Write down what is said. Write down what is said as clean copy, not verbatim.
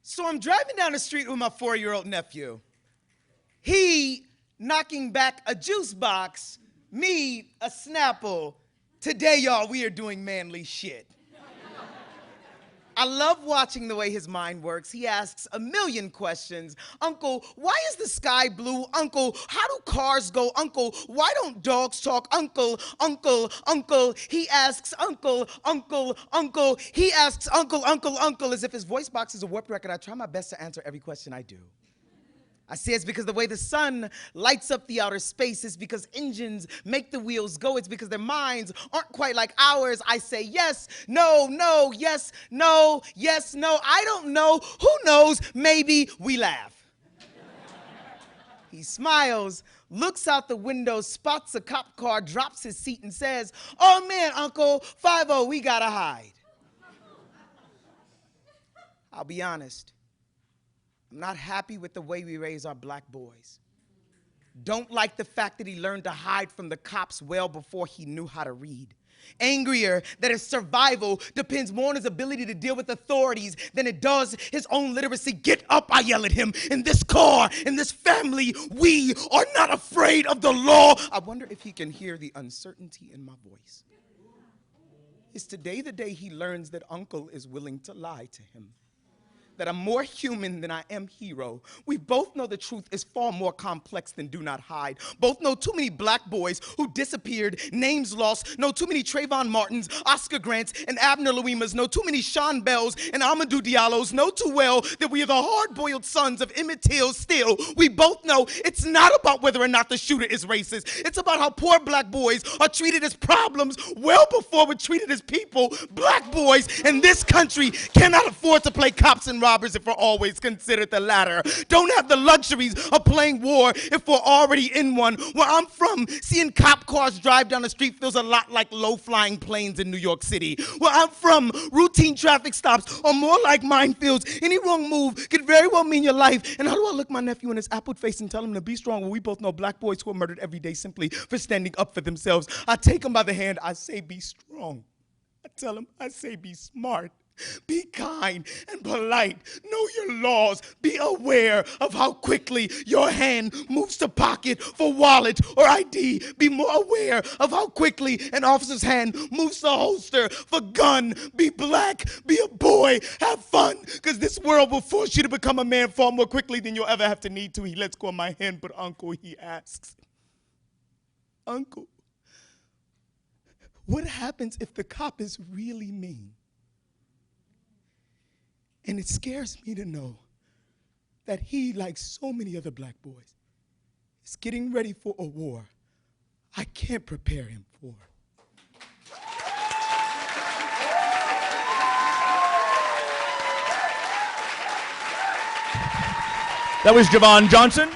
So I'm driving down the street with my 4-year-old nephew. He knocking back a juice box, me a Snapple. Today, y'all, we are doing manly shit. I love watching the way his mind works. He asks a million questions. Uncle, why is the sky blue? Uncle, how do cars go? Uncle, why don't dogs talk? Uncle, uncle, uncle. He asks uncle, uncle, uncle. He asks uncle, uncle, uncle, as if his voice box is a warped record. I try my best to answer every question I do. I say it's because the way the sun lights up the outer space is because engines make the wheels go. It's because their minds aren't quite like ours. I say yes, no, no, yes, no, yes, no. I don't know. Who knows? Maybe. We laugh. He smiles, looks out the window, spots a cop car, drops his seat and says, "Oh man, Uncle, 5-0, we gotta hide." I'll be honest. I'm not happy with the way we raise our black boys. Don't like the fact that he learned to hide from the cops well before he knew how to read. Angrier that his survival depends more on his ability to deal with authorities than it does his own literacy. Get up, I yell at him. In this car, in this family, we are not afraid of the law. I wonder if he can hear the uncertainty in my voice. Is today the day he learns that Uncle is willing to lie to him? That I'm more human than I am hero. We both know the truth is far more complex than do not hide. Both know too many black boys who disappeared, names lost, know too many Trayvon Martins, Oscar Grants, and Abner Louimas, know too many Sean Bells and Amadou Diallos, know too well that we are the hard-boiled sons of Emmett Till. Still, we both know it's not about whether or not the shooter is racist. It's about how poor black boys are treated as problems well before we're treated as people. Black boys in this country cannot afford to play cops and robbers if we're always considered the latter. Don't have the luxuries of playing war if we're already in one. Where I'm from, seeing cop cars drive down the street feels a lot like low-flying planes in New York City. Where I'm from, routine traffic stops are more like minefields. Any wrong move could very well mean your life. And how do I look my nephew in his apple face and tell him to be strong when we both know black boys who are murdered every day simply for standing up for themselves? I take him by the hand, I say be strong. I tell him, I say be smart. Be kind and polite. Know your laws. Be aware of how quickly your hand moves to pocket for wallet or ID. Be more aware of how quickly an officer's hand moves to holster for gun. Be black. Be a boy. Have fun. Because this world will force you to become a man far more quickly than you'll ever have to need to. He lets go of my hand, but Uncle, he asks, Uncle, what happens if the cop is really mean? And it scares me to know that he, like so many other black boys, is getting ready for a war I can't prepare him for. That was Javon Johnson.